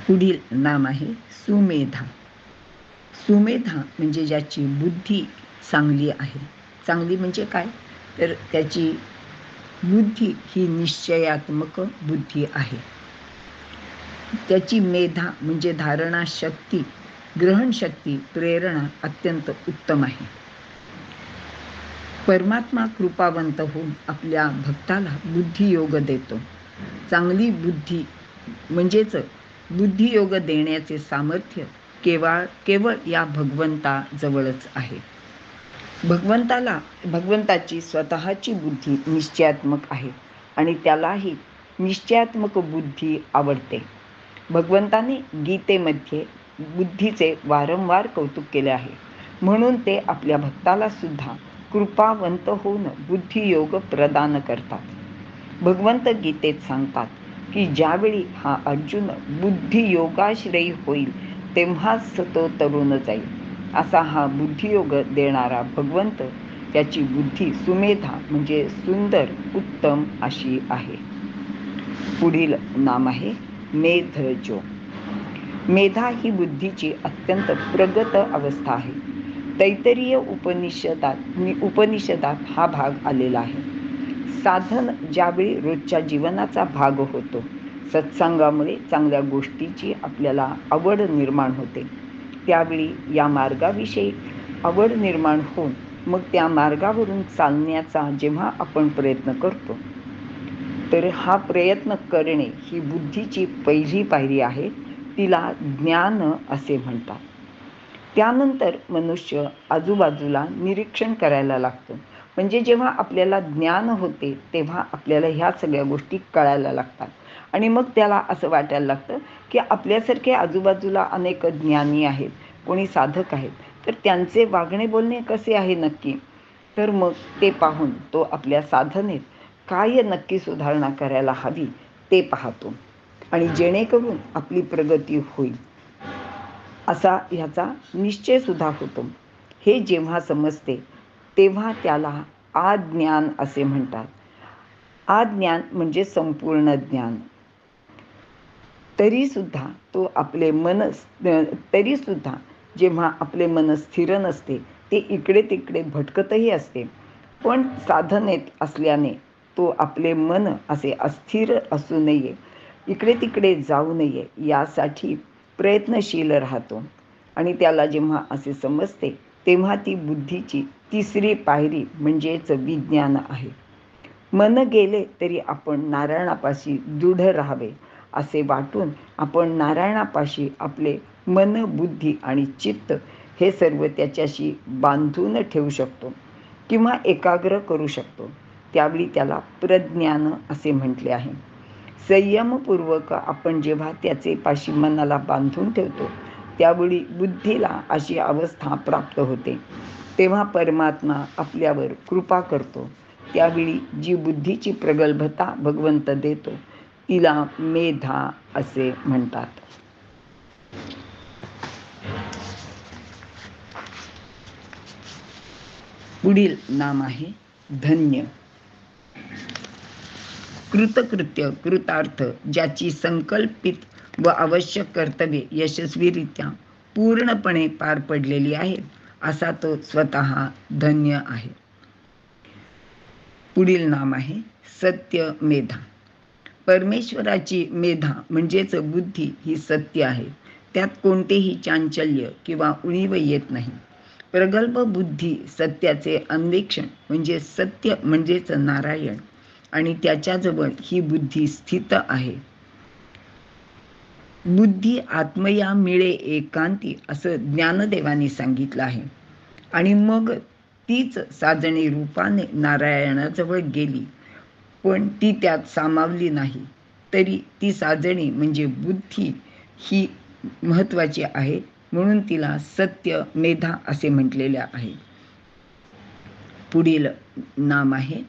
पुढील नाम आहे सुमेधा. सुमेधा म्हणजे ज्याची बुद्धी चांगली आहे. चांगली म्हणजे काय, तर त्याची बुद्धी ही निश्चयात्मक बुद्धी आहे. त्याची मेधा म्हणजे धारणा शक्ती, ग्रहणशक्ती, प्रेरणा अत्यंत उत्तम आहे. परमात्मा कृपावंत होऊन आपल्या भक्ताला बुद्धियोग देतो. चांगली बुद्धी म्हणजेच बुद्धियोग देण्याचे सामर्थ्य केवळ या भगवंताजवळच आहे. भगवंताची स्वतःची बुद्धी निश्चयात्मक आहे आणि त्यालाही निश्चयात्मक बुद्धी आवडते. भगवंताने गीतेमध्ये बुद्धीचे वारंवार कौतुक केले आहे. म्हणून ते आपल्या भक्ताला सुद्धा कृपावंत होऊन बुद्धियोग प्रदान करतात. भगवंत गीतेत सांगतात की ज्यावेळी हा अर्जुन बुद्धियोगाश्रयी होईल तेव्हाच तो तरुण जाईल. असा हा बुद्धियोग देणारा भगवंत, त्याची बुद्धी सुमेधा म्हणजे सुंदर, उत्तम अशी आहे. पुढील नाम आहे मेधजो. मेधा ही बुद्धीची अत्यंत प्रगत अवस्था आहे. तैत्तिरीय उपनिषदात हा भाग आलेला आहे. साधन ज्यावेळी रोजच्या जीवनाचा भाग होतो, सत्संगामुळे चांगल्या गोष्टीची आपल्याला आवड निर्माण होते, त्यावेळी या मार्गाविषयी आवड निर्माण होऊन मग त्या मार्गावरून चालण्याचा जेव्हा आपण प्रयत्न करतो, तर हा प्रयत्न करणे ही बुद्धीची पहिली पायरी आहे. तिला ज्ञान असे म्हणतात. त्यानंतर मनुष्य आजूबाजूला निरीक्षण करायला लागतो. म्हणजे जेव्हा आपल्याला ज्ञान होते तेव्हा आपल्याला ह्या सगळ्या गोष्टी कळायला लागतात आणि मग त्याला असं वाटायला लागतं की आपल्यासारखे आजूबाजूला अनेक ज्ञानी आहेत, कोणी साधक आहेत, तर त्यांचे वागणे बोलणे कसे आहे नक्की. तर मग ते पाहून तो आपल्या साधनेत काय नक्की सुधारणा करायला हवी ते पाहतो आणि जेणेकरून आपली प्रगती होईल असा ह्याचा निश्चय सुद्धा होतो. हे जेव्हा समजते तेव्हा त्याला आज्ञान असे म्हणतात. आज्ञान म्हणजे संपूर्ण ज्ञान. तरीसुद्धा जेव्हा आपले मन स्थिर नसते, ते इकडे तिकडे भटकतही असते, पण साधनेत असल्याने तो आपले मन असे अस्थिर असू नये, इकडे तिकडे जाऊ नये यासाठी प्रयत्नशील राहतो. आणि त्याला जेव्हा असे समजते तेव्हा ती बुद्धीची तिसरी पायरी म्हणजेच विज्ञान आहे. मन गेले तरी आपण नारायणापाशी दृढ राहावे असे वाटून आपण नारायणापाशी आपले मन, बुद्धी आणि चित्त हे सर्व त्याच्याशी बांधून ठेवू शकतो किंवा एकाग्र करू शकतो. त्यावेळी त्याला प्रज्ञान असे म्हटले आहे. संयमपूर्वक आपण जेव्हा त्याचे पाशी मनाला बांधून ठेवतो त्यावेळी बुद्धीला अशी अवस्था प्राप्त होते. तेव्हा परमात्मा आपल्यावर कृपा करतो. त्यावेळी जी बुद्धीची प्रगल्भता भगवंत देतो तिला मेधा असे म्हणतात. पुढील नाम आहे धन्य. कृतकृत्य, कृतार्थ, ज्याची संकल्पित व आवश्यक कर्तव्ये यशस्वीरित्या पूर्णपणे पार पडलेली आहेत, असा तो स्वतः धन्य आहे. पुढील नाम आहे सत्य मेधा. परमेश्वराची मेधा म्हणजेच बुद्धी ही सत्य आहे. त्यात कोणतेही चांचल्य किंवा उणीव येत नाही. प्रगल्भ बुद्धी सत्याचे अन्वेषण म्हणजे सत्य म्हणजेच नारायण आणि त्याच्याजवळ ही बुद्धी स्थित आहे. बुद्धी आत्मया मिळे एकांती असं ज्ञानदेवानी सांगितलं आहे. आणि मग तीच साजणी रूपाने नारायणाजवळ गेली, पण ती त्यात सामावली नाही. तरी ती साजणी म्हणजे बुद्धी ही महत्त्वाची आहे, म्हणून तिला सत्य मेधा असे म्हटलेले आहे. पुढील नाम आहे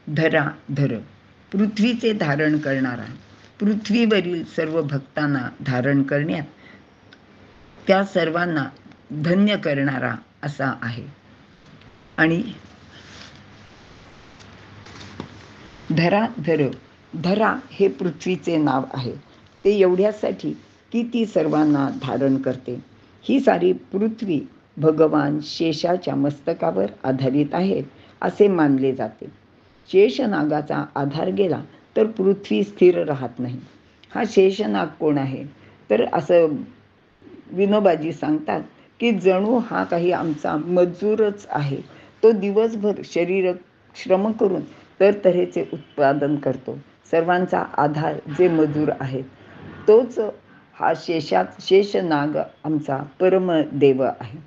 धराधर. पृथ्वीचे धारण करणारा. पृथ्वीवरील सर्व भक्तांना धारण करण्यात, त्या सर्वांना धन्य करणारा असा आहे. आणि धराधर, धरा हे पृथ्वीचे नाव आहे. ते एवढ्यासाठी की ती सर्वांना धारण करते. ही सारी पृथ्वी भगवान शेषाच्या मस्तकावर आधारित आहे असे मानले जाते. शेषनागाचा आधार गेला तर पृथ्वी स्थिर राहत नाही. हा शेषनाग कोण आहे? तर असं विनोबाजी सांगतात की जणू हा काही आमचा मजूरच आहे. तो दिवसभर शरीर श्रम करून तर तऱ्हेचे उत्पादन करतो. सर्वांचा आधार जे मजूर आहेत, तोच हा शेषनाग आमचा परमदेव आहे.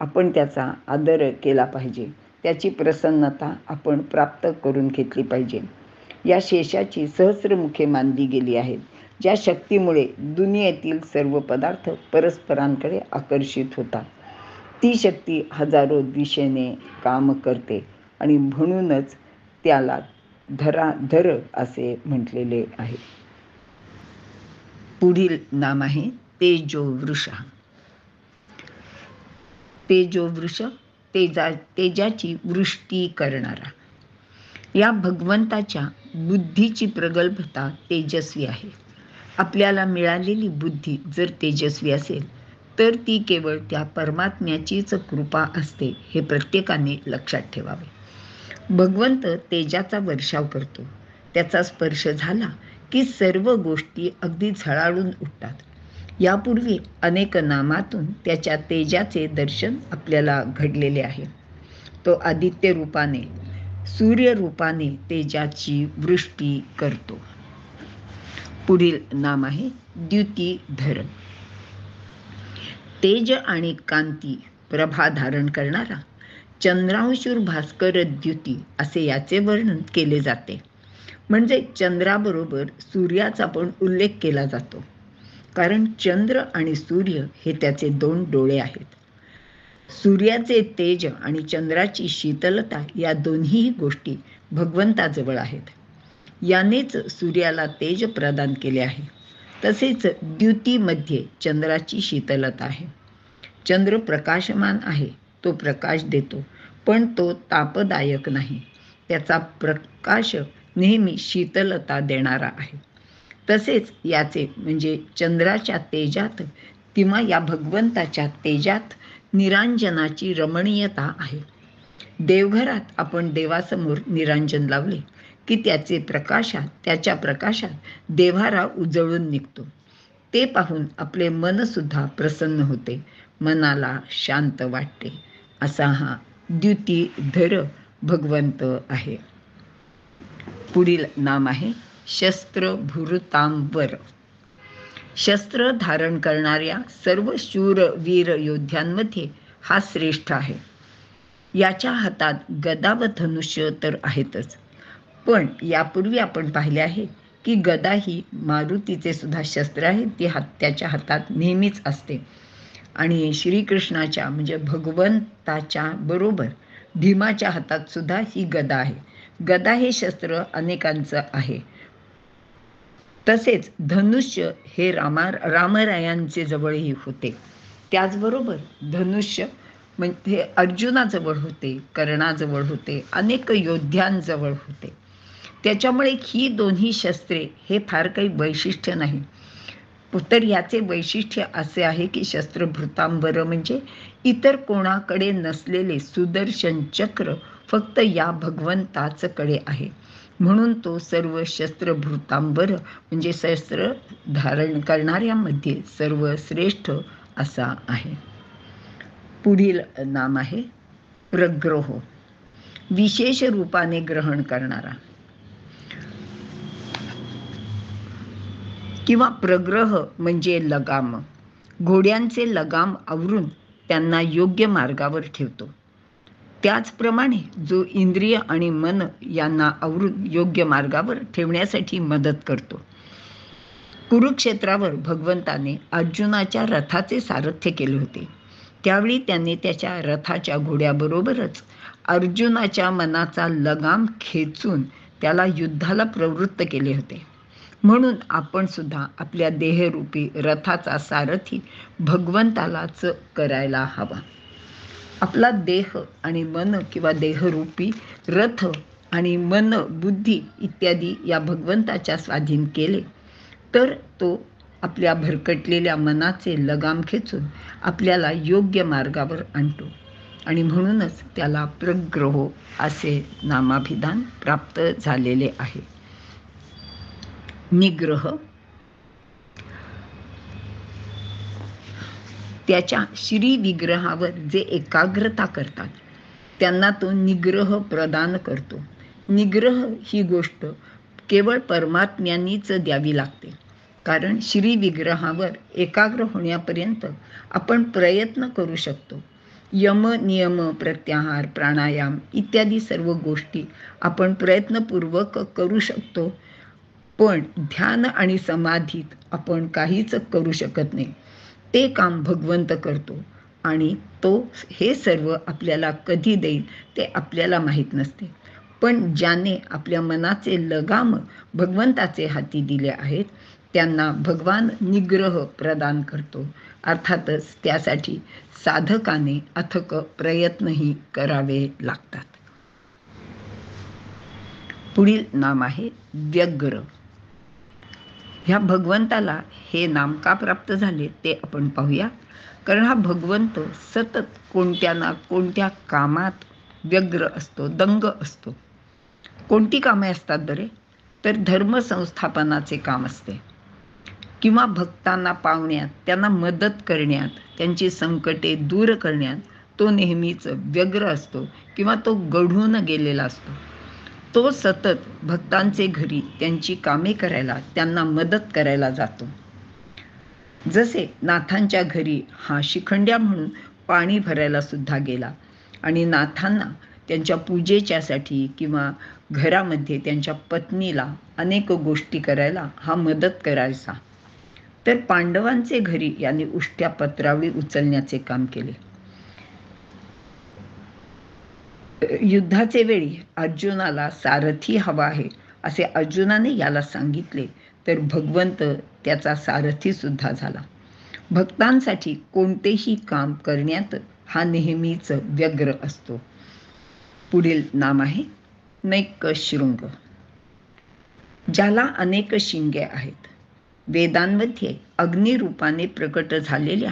आपण त्याचा आदर केला पाहिजे. त्याची प्रसन्नता आपण प्राप्त करून घेतली पाहिजे. या शेषाची सहस्रमुखे मानली गेली आहेत, ज्या शक्तीमुळे दुनियेतील सर्व पदार्थ परस्परांकडे आकर्षित होतात. ती शक्ती हजारो दिशेने काम करते आणि म्हणूनच त्याला धराधर असे म्हटलेले आहे. पुढील नाम आहे तेजोवृष. तेजोवृष तेजाची वृष्टी करणारा. या भगवंताच्या बुद्धीची प्रगल्भता तेजस्वी आहे. आपल्याला मिळालेली बुद्धी जर तेजस्वी असेल तर ती केवळ त्या परमात्म्याचीच कृपा असते, हे प्रत्येकाने लक्षात ठेवावे. भगवंत तेजाचा वर्षाव करतो. त्याचा स्पर्श झाला की सर्व गोष्टी अगदी झळाळून उठतात. यापूर्वी अनेक नामातून त्याच्या तेजाचे दर्शन आपल्याला घडलेले आहे. तो आदित्य रूपाने, सूर्य रूपाने तेजाची वृष्टी करतो. पुढील नाम आहे द्युतीधर. तेज आणि कांती प्रभा धारण करणारा चंद्रांशूर भास्कर द्युती असे याचे वर्णन केले जाते. म्हणजे चंद्राबरोबर सूर्याचा पण उल्लेख केला जातो, कारण चंद्र आणि सूर्य हे त्याचे दोन डोळे आहेत. सूर्याचे तेज आणि चंद्राची शीतलता या दोन्ही गोष्टी भगवंताजवळ आहेत. यानेच सूर्याला तेज प्रदान केले आहे. तसेच द्युतीमध्ये चंद्राची शीतलता आहे. चंद्र प्रकाशमान आहे, तो प्रकाश देतो, पण तो तापदायक नाही. त्याचा प्रकाश नेहमी शीतलता देणारा आहे. तसेच याचे म्हणजे चंद्राच्या तेजात किंवा या भगवंताच्या तेजात निरांजनाची रमणीयता आहे. देवघरात आपण देवासमोर निरांजन लावले की त्याच्या प्रकाशात देव्हारा उजळून निघतो. ते पाहून आपले मनसुद्धा प्रसन्न होते, मनाला शांत वाटते. असा हा द्युतीधर भगवंत आहे. पुढील नाम आहे शस्त्रभूतांबर. शस्त्र धारण करणाऱ्या सर्व शूरवीर योद्ध्यांमध्ये हा श्रेष्ठ आहे. याच्या हातात गदा व धनुष्य तर आहेतच, पण यापूर्वी आपण पाहिले आहे की गदा ही मारुतीचे सुद्धा शस्त्र आहे. ती त्याच्या हातात नेहमीच असते. आणि श्रीकृष्णाच्या म्हणजे भगवंताच्या बरोबर भीमाच्या हातात सुद्धा ही गदा आहे. गदा हे शस्त्र अनेकांचं आहे. तसेच धनुष्य हे रामरायांचे जवळही होते. त्याचबरोबर धनुष्य म्हणजे अर्जुनाजवळ होते, कर्णाजवळ होते, अनेक योद्ध्यांजवळ होते. त्याच्यामुळे ही दोन्ही शस्त्रे हे फार काही वैशिष्ट्य नाही. तर याचे वैशिष्ट्य असे आहे की शस्त्रभूतांबर म्हणजे इतर कोणाकडे नसलेले सुदर्शन चक्र फक्त या भगवंताचकडे आहे. म्हणून तो सर्व शस्त्रभूतांबर म्हणजे शस्त्र धारण करणाऱ्यामध्ये सर्वश्रेष्ठ असा आहे. पुढील नाम आहे प्रग्रह. विशेष रूपाने ग्रहण करणारा किंवा प्रग्रह म्हणजे लगाम. घोड्यांचे लगाम आवरून त्यांना योग्य मार्गावर ठेवतो. त्याचप्रमाणे जो इंद्रिय आणि मन यांना आवरून योग्य मार्गावर ठेवण्यासाठी मदत करतो. कुरुक्षेत्रावर भगवंताने अर्जुनाच्या रथाचे सारथ्य केले होते. त्यावेळी त्याने त्याच्या रथाच्या घोड्याबरोबरच अर्जुनाच्या मनाचा लगाम खेचून त्याला युद्धाला प्रवृत्त केले होते. म्हणून आपण सुद्धा आपल्या देहरूपी रथाचा सारथी भगवंतालाच करायला हवा. आपला देह आणि मन किंवा देहरूपी रथ आणि मन, बुद्धी इत्यादी या भगवंताच्या स्वाधीन केले तर तो आपल्या भरकटलेल्या मनाचे लगाम खेचून आपल्याला योग्य मार्गावर आणतो आणि म्हणूनच त्याला प्रग्रहो असे नामाभिधान प्राप्त झालेले आहे. निग्रह त्याच्या श्रीविग्रहावर जे एकाग्रता करतात त्यांना तो निग्रह प्रदान करतो. निग्रह ही गोष्ट केवळ परमात्म्यांनीच द्यावी लागते, कारण श्रीविग्रहावर एकाग्र होण्यापर्यंत आपण प्रयत्न करू शकतो. यम, नियम, प्रत्याहार, प्राणायाम इत्यादी सर्व गोष्टी आपण प्रयत्नपूर्वक करू शकतो, पण ध्यान आणि समाधीत आपण काहीच करू शकत नाही. ते काम भगवंत करतो आणि तो हे सर्व आपल्याला कधी देईल ते आपल्याला माहीत नसते. पण ज्याने आपल्या मनाचे लगाम भगवंताचे हाती दिले आहेत त्यांना भगवान निग्रह प्रदान करतो. अर्थातच त्यासाठी साधकाने अथक प्रयत्नही करावे लागतात. पुढील नाम आहे व्यग्र. ह्या भगवंताला हे नाम का प्राप्त झाले ते आपण पाहूया. कारण हा भगवंत सतत कोणत्या ना कोणत्या कामात व्यग्र असतो, दंग असतो. कोणती कामे असतात बरे? तर धर्मसंस्थापनाचे काम असते, किंवा भक्तांना पावण्यात, त्यांना मदत करण्यात, त्यांची संकटे दूर करण्यात तो नेहमीच व्यग्र असतो किंवा तो गढून गेलेला असतो. तो सतत भक्तांचे घरी त्यांची कामे करायला, त्यांना मदत करायला जातो. जसे नाथांच्या घरी हा शिखंड्या म्हणून पाणी भरायला सुद्धा गेला आणि नाथांना त्यांच्या पूजेच्यासाठी किंवा घरामध्ये त्यांच्या पत्नीला अनेक गोष्टी करायला हा मदत करायचा. तर पांडवांचे घरी यांनी उष्ट्या पत्रावळी उचलण्याचे काम केले. युद्धाचे वेळी अर्जुनाला सारथी हवा आहे असे अर्जुनाने याला सांगितले, तर भगवंत त्याचा सारथी सुद्धा झाला. भक्तांसाठी कोणतेही काम करण्यात हा नेहमीच व्यग्र असतो. पुढील नाम आहे नैकशृंग. ज्याला अनेक शिंगे आहेत. वेदांमध्ये अग्निरूपाने प्रकट झालेल्या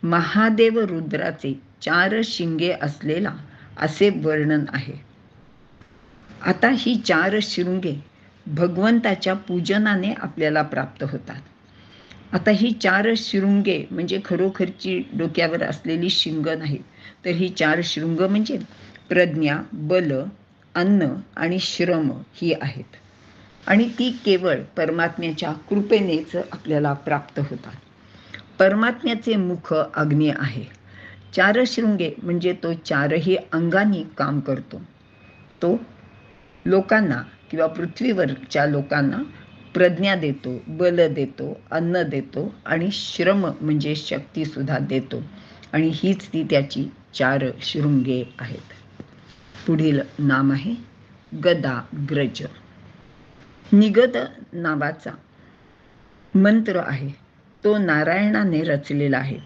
महादेव रुद्राचे 4 शिंगे असलेला असे वर्णन आहे. आता ही 4 शृंगे भगवंताच्या पूजनाने आपल्याला प्राप्त होतात. आता ही 4 शृंगे म्हणजे खरोखरची डोक्यावर असलेली शिंग नाहीत, तर ही 4 शृंग म्हणजे प्रज्ञा, बल, अन्न आणि श्रम ही आहेत आणि ती केवळ परमात्म्याच्या कृपेनेच आपल्याला प्राप्त होतात. परमात्म्याचे मुख अग्नी आहे. 4 शृंगे म्हणजे तो 4ही अंगांनी काम करतो. तो लोकांना किंवा पृथ्वीवरच्या लोकांना प्रज्ञा देतो, बल देतो, अन्न देतो आणि श्रम म्हणजे शक्ती सुद्धा देतो आणि हीच ती त्याची 4 शृंगे आहेत. पुढील नाम आहे गदाग्रज. निगद नावाचा मंत्र आहे तो नारायणाने रचलेला आहे,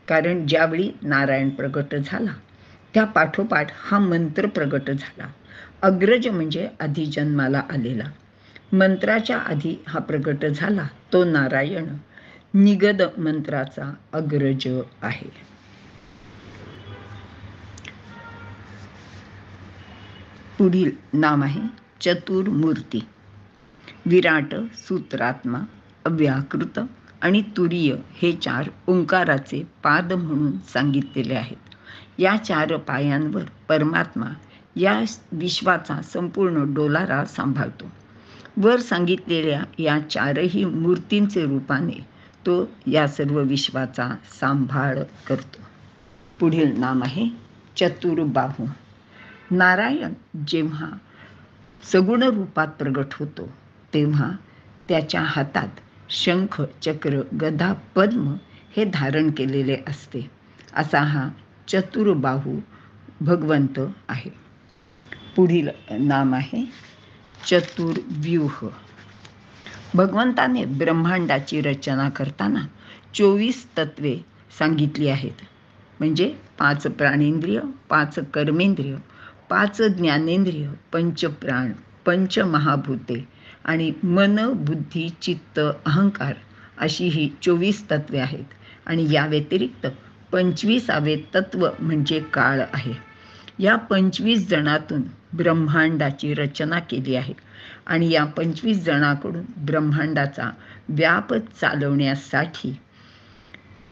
कारण ज्यावेळी नारायण प्रगट झाला त्या पाठोपाठ हा मंत्र प्रगट झाला. अग्रज म्हणजे आधी जन्माला आलेला. मंत्राच्या आधी हा प्रगट झाला तो नारायण निगद मंत्राचा अग्रज आहे. पुढील नाम आहे चतुर्मूर्ती. विराट, सूत्रात्मा, अव्याकृत आणि तुरीय हे 4 ओंकाराचे पाद म्हणून सांगितलेले आहेत. या 4 पायांवर परमात्मा या विश्वाचा संपूर्ण डोलारा सांभाळतो. वर सांगितलेल्या या 4ही मूर्तींचे रूपाने तो या सर्व विश्वाचा सांभाळ करतो. पुढील नाम आहे चतुर्बाहू. नारायण जेव्हा सगुण रूपात प्रगट होतो तेव्हा त्याच्या हातात शंख, चक्र, गदा, पद्म हे धारण केलेले असते. असा हा चतुर्बाहू भगवंत आहे. पुढील नाम आहे चतुर्व्यूह. भगवंताने ब्रह्मांडाची रचना करताना 24 तत्वे सांगितली आहेत. म्हणजे 5 प्राणेंद्रिय, 5 कर्मेंद्रिय, 5 ज्ञानेंद्रिय, 5 प्राण, 5 महाभूते आणि मन, बुद्धी, चित्त, अहंकार अशी ही 24 तत्वे आहेत आणि या व्यतिरिक्त 25वे तत्व म्हणजे काळ आहे. या 25 जणातून ब्रह्मांडाची रचना केली आहे आणि या 25 जणांकडून ब्रह्मांडाचा व्याप चालवण्यासाठी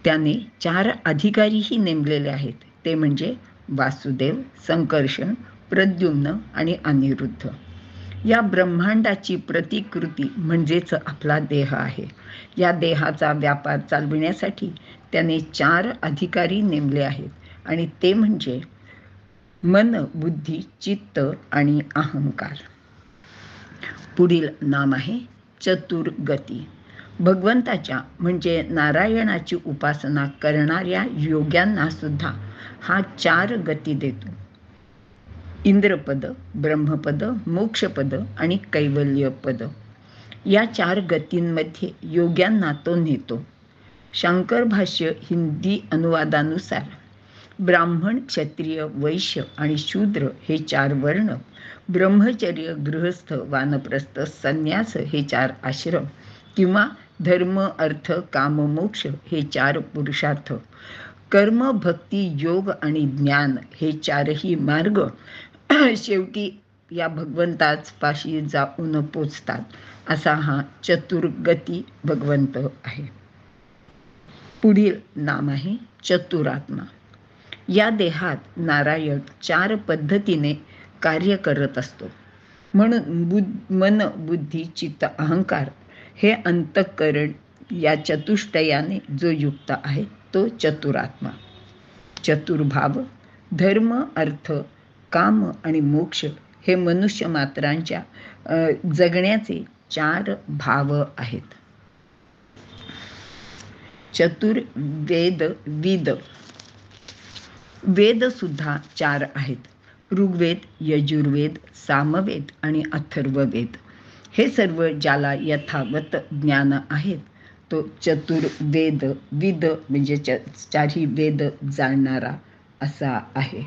त्याने 4 अधिकारीही नेमलेले आहेत. ते म्हणजे वासुदेव, संकर्षण, प्रद्युम्न आणि अनिरुद्ध. या ब्रह्मांडाची प्रतिकृती म्हणजेच आपला देह आहे. या देहाचा व्यापार चालविण्यासाठी त्याने 4 अधिकारी नेमले आहेत आणि ते म्हणजे मन, बुद्धी, चित्त आणि अहंकार. पुढील नाम आहे चतुर्गती. भगवंताच्या म्हणजे नारायणाची उपासना करणाऱ्या योग्यांना सुद्धा हा 4 गती देतो. इंद्रपद, ब्रह्मपद, मोक्षपद आणि कैवल्यपद. या 4 गतींमध्ये योग्यांना तो नेतो. शंकर भाष्य हिंदी अनुवादानुसार ब्राह्मण, क्षत्रिय, वैश्य आणि शूद्र हे 4 वर्ण, ब्रह्मचर्य, गृहस्थ, वानप्रस्थ, संन्यास हे 4 आश्रम किंवा धर्म, अर्थ, काम, मोक्ष हे 4 पुरुषार्थ, कर्म, भक्ती, योग आणि ज्ञान हे 4ही मार्ग शेवटी या भगवंताच पाशी जाऊन पोचतात. असा हा चतुर्गती भगवंत आहे. पुढील नाम आहे चतुरात्मा. या देहात नारायण 4 पद्धतीने कार्य करत असतो. म्हणून मन, बुद्धी, चित्त, अहंकार हे अंतःकरण या चतुष्टयाने जो युक्त आहे तो चतुरात्मा. चतुर्भाव, धर्म, अर्थ, काम आणि मोक्ष हे मनुष्य मात्रांच्या जगण्याचे 4 भाव आहेत. चतुर्वेद विद. वेद सुद्धा 4 आहेत. ऋग्वेद, यजुर्वेद, सामवेद आणि अथर्ववेद. हे सर्व ज्याला यथावत ज्ञान आहेत तो चतुर्वेद विद म्हणजे 4ही वेद जाणणारा असा आहे.